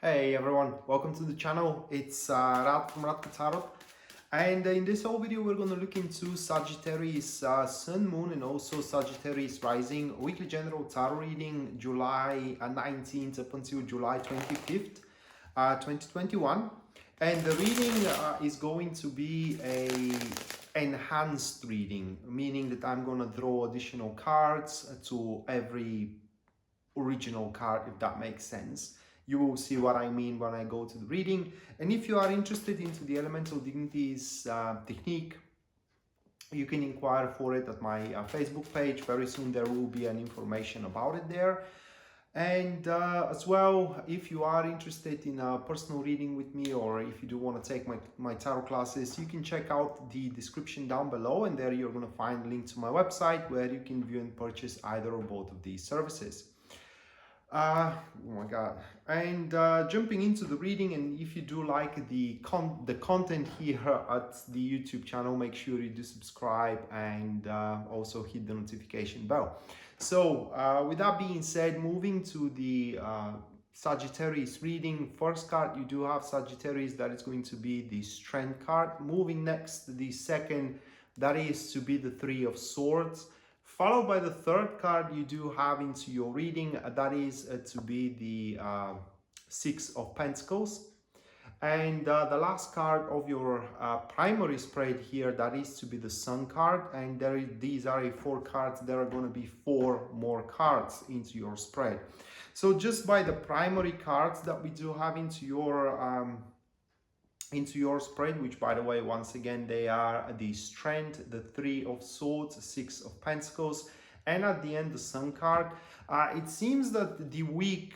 Hey everyone, welcome to the channel. It's Radko from Radko, and in this whole video we're going to look into Sagittarius Sun, Moon and also Sagittarius Rising weekly general tarot reading July 19th up until July 25th, 2021. And the reading is going to be a enhanced reading, meaning that I'm going to draw additional cards to every original card, if that makes sense. You will see what I mean when I go to the reading. And if you are interested into the elemental dignities technique, you can inquire for it at my Facebook page. Very soon there will be an information about it there. And as well, if you are interested in a personal reading with me, or if you do want to take my tarot classes, you can check out the description down below, and there you're going to find a link to my website where you can view and purchase either or both of these services. Oh my god. And jumping into the reading, and if you do like the content here at the YouTube channel, make sure you do subscribe and also hit the notification bell. So with that being said, moving to the Sagittarius reading, first card you do have Sagittarius, that is going to be the Strength card. Moving next to the second, that is to be the Three of Swords. Followed by the third card you do have into your reading, that is to be the Six of Pentacles. And the last card of your primary spread here, that is to be the Sun card. And these are four cards. There are going to be four more cards into your spread. So just by the primary cards that we do have into your spread, which by the way, once again, they are the Strength, the Three of Swords, Six of Pentacles, and at the end the Sun card. It seems that the week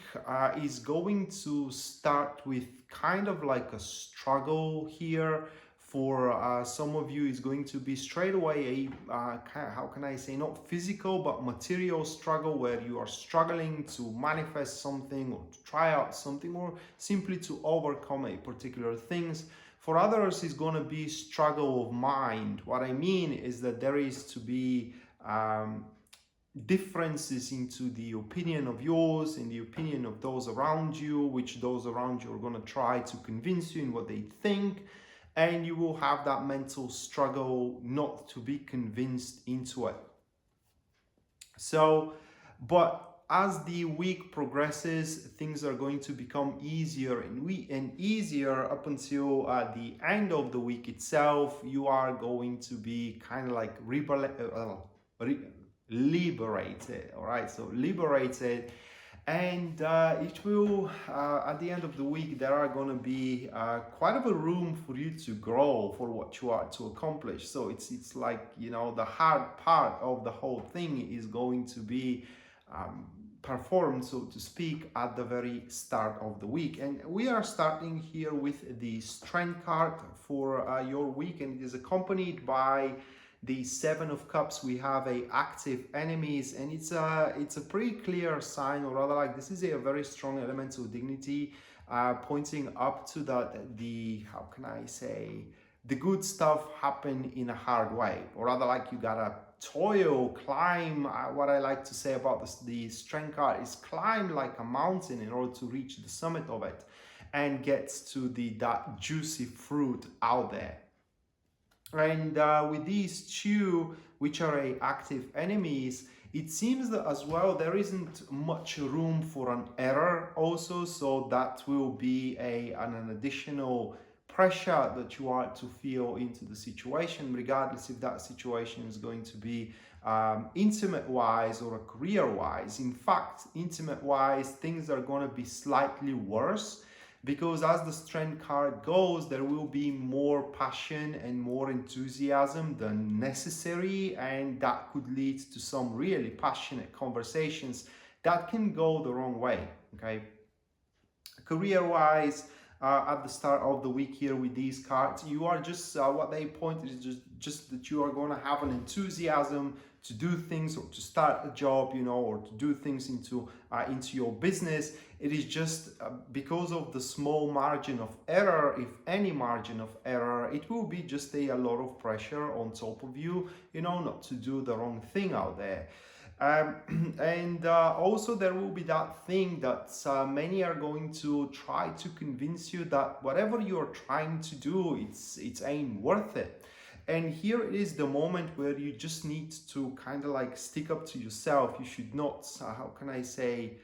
is going to start with kind of like a struggle here. For some of you, is going to be straight away a how can I say, not physical but material struggle, where you are struggling to manifest something or to try out something or simply to overcome a particular things. For others, it's going to be struggle of mind. What I mean is that there is to be differences into the opinion of yours, in the opinion of those around you, which those around you are going to try to convince you in what they think. And you will have that mental struggle not to be convinced into it. So, but as the week progresses, things are going to become easier and easier up until the end of the week itself. You are going to be kind of like liberated, all right? So liberated. And it will, at the end of the week, there are going to be quite of a room for you to grow for what you are to accomplish. So it's like, you know, the hard part of the whole thing is going to be performed, so to speak, at the very start of the week. And we are starting here with the Strength card for your week, and it is accompanied by the Seven of Cups. We have active enemies, and it's a pretty clear sign, or rather, like, this is a very strong elemental dignity pointing up to that the, how can I say, the good stuff happen in a hard way, or rather, like, you gotta toil, climb. What I like to say about the Strength card is climb like a mountain in order to reach the summit of it and get to that juicy fruit out there. And with these two, which are active enemies, it seems that as well there isn't much room for an error also, so that will be an additional pressure that you are to feel into the situation, regardless if that situation is going to be intimate wise or career wise. In fact, intimate wise, things are going to be slightly worse, because as the Strength card goes, there will be more passion and more enthusiasm than necessary, and that could lead to some really passionate conversations that can go the wrong way, okay? Career-wise, at the start of the week here with these cards, you are just, what they point is just that you are going to have an enthusiasm to do things, or to start a job, you know, or to do things into your business. It is just because of the small margin of error, if any margin of error, it will be just a lot of pressure on top of you, you know, not to do the wrong thing out there. And also there will be that thing that many are going to try to convince you that whatever you're trying to do, it's ain't worth it. And here it is the moment where you just need to kind of like stick up to yourself. You should not, how can I say,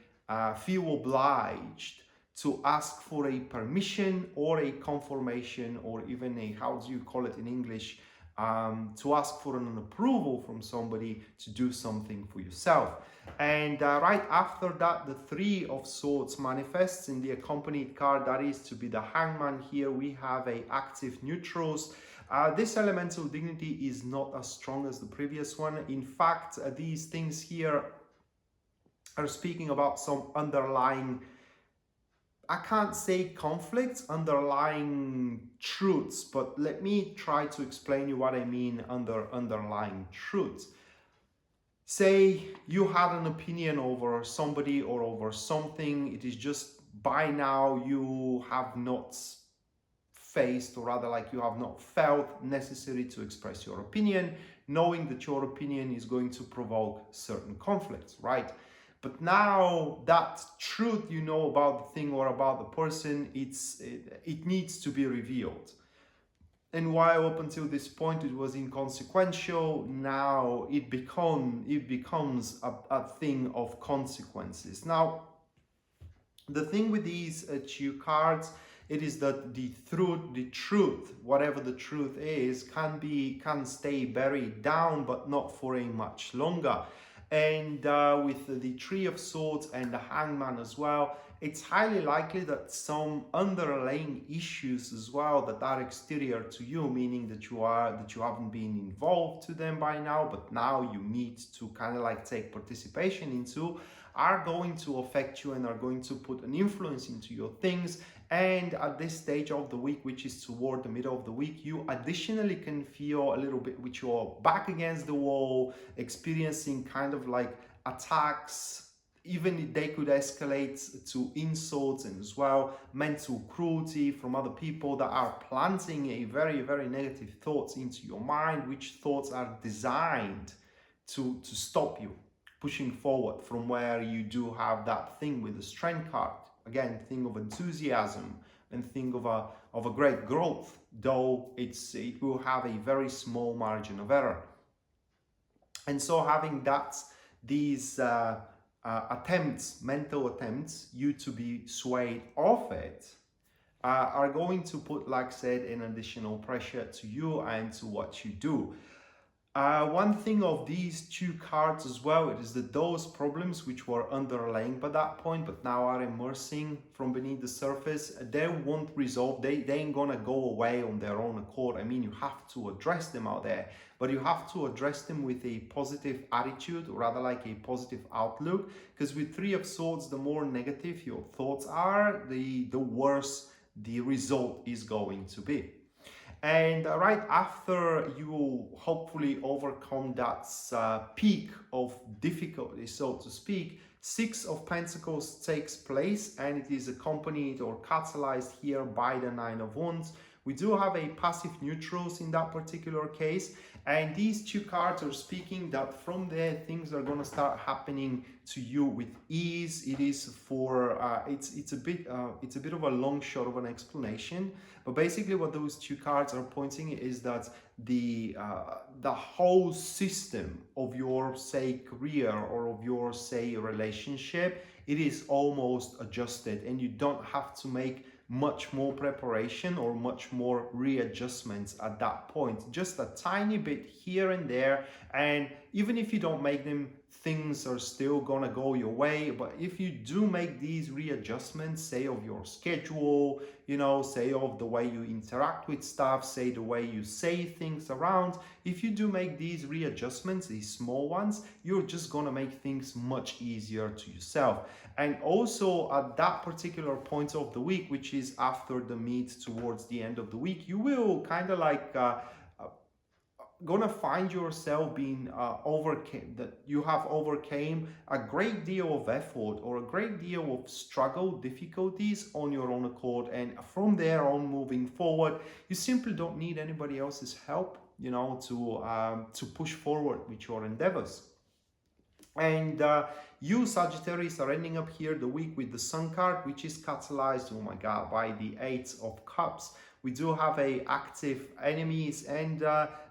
feel obliged to ask for a permission or a confirmation or even a, how do you call it in English, to ask for an approval from somebody to do something for yourself. And right after that, the Three of Swords manifests in the accompanied card, that is to be the Hangman. Here we have a active neutrals. This elemental dignity is not as strong as the previous one. In fact, these things here are speaking about some underlying, I can't say conflicts, underlying truths, but let me try to explain you what I mean under underlying truths. Say you had an opinion over somebody or over something. It is just by now you have not faced, or rather like you have not felt necessary to express your opinion, knowing that your opinion is going to provoke certain conflicts, right? But now that truth you know about the thing or about the person, it needs to be revealed. And while up until this point it was inconsequential, now it becomes a thing of consequences. Now, the thing with these two cards, it is that the truth, whatever the truth is, can stay buried down, but not for a much longer. And with the Three of Swords and the Hangman as well, it's highly likely that some underlying issues as well that are exterior to you, meaning that you haven't been involved to them by now, but now you need to kind of like take participation into, are going to affect you and are going to put an influence into your things. And at this stage of the week, which is toward the middle of the week, you additionally can feel a little bit with your back against the wall, experiencing kind of like attacks. Even they could escalate to insults and as well mental cruelty from other people that are planting a very, very negative thoughts into your mind, which thoughts are designed to stop you pushing forward from where you do have that thing with the strength card. Again, thing of enthusiasm and thing of a great growth, though it will have a very small margin of error. And so having these attempts, mental attempts, you to be swayed off it, are going to put, like I said, an additional pressure to you and to what you do. One thing of these two cards as well, it is that those problems which were underlying by that point but now are emerging from beneath the surface, they won't resolve, they ain't gonna go away on their own accord. I mean, you have to address them out there, but you have to address them with a positive attitude, or rather like a positive outlook, because with Three of Swords, the more negative your thoughts are, the worse the result is going to be. And right after you hopefully overcome that peak of difficulty, so to speak, Six of Pentacles takes place, and it is accompanied or catalyzed here by the Nine of Wands. We do have a passive neutrals in that particular case, and these two cards are speaking that from there things are going to start happening to you with ease. It is for it's a bit of a long shot of an explanation, but basically what those two cards are pointing is that the whole system of your, say, career or of your, say, relationship, it is almost adjusted, and you don't have to make much more preparation or much more readjustments at that point. Just a tiny bit here and there, and even if you don't make them, things are still gonna go your way. But if you do make these readjustments, say of your schedule, you know, say of the way you interact with stuff, say the way you say things around, if you do make these readjustments, these small ones, you're just gonna make things much easier to yourself. And also at that particular point of the week, which is after the mid towards the end of the week, you will kind of like gonna find yourself being that you have overcame a great deal of effort or a great deal of struggle, difficulties on your own accord, and from there on moving forward, you simply don't need anybody else's help, you know, to push forward with your endeavors. And you Sagittarius are ending up here the week with the Sun card, which is catalyzed, oh my god, by the Eight of Cups. We do have a active enemies, and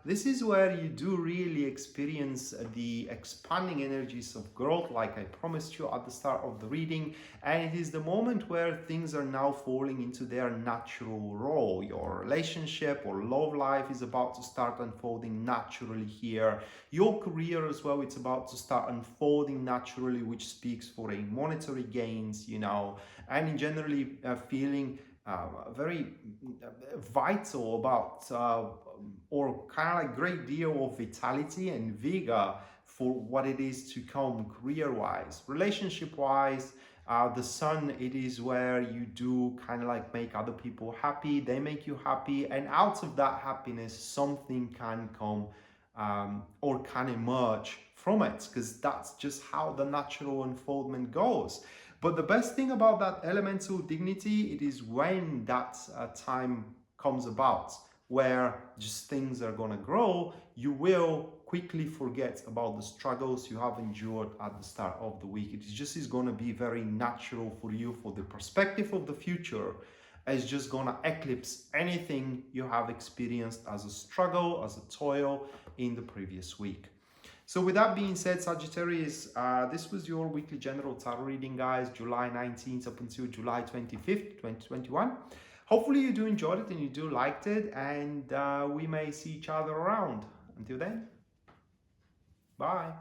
this is where you do really experience the expanding energies of growth, like I promised you at the start of the reading. And it is the moment where things are now falling into their natural role. Your relationship or love life is about to start unfolding naturally here. Your career as well, it's about to start unfolding naturally, which speaks for a monetary gains, you know, and in generally feeling very vital about or kind of like great deal of vitality and vigor for what it is to come career-wise. Relationship-wise, the Sun, it is where you do kind of like make other people happy, they make you happy, and out of that happiness something can come or can emerge from it, because that's just how the natural unfoldment goes. But the best thing about that elemental dignity, it is when that time comes about, where just things are gonna grow, you will quickly forget about the struggles you have endured at the start of the week. It just is gonna be very natural for you, for the perspective of the future is just gonna eclipse anything you have experienced as a struggle, as a toil in the previous week. So with that being said, Sagittarius, this was your weekly general tarot reading, guys, July 19th up until July 25th, 2021. Hopefully you do enjoy it and you do liked it, and we may see each other around. Until then, bye.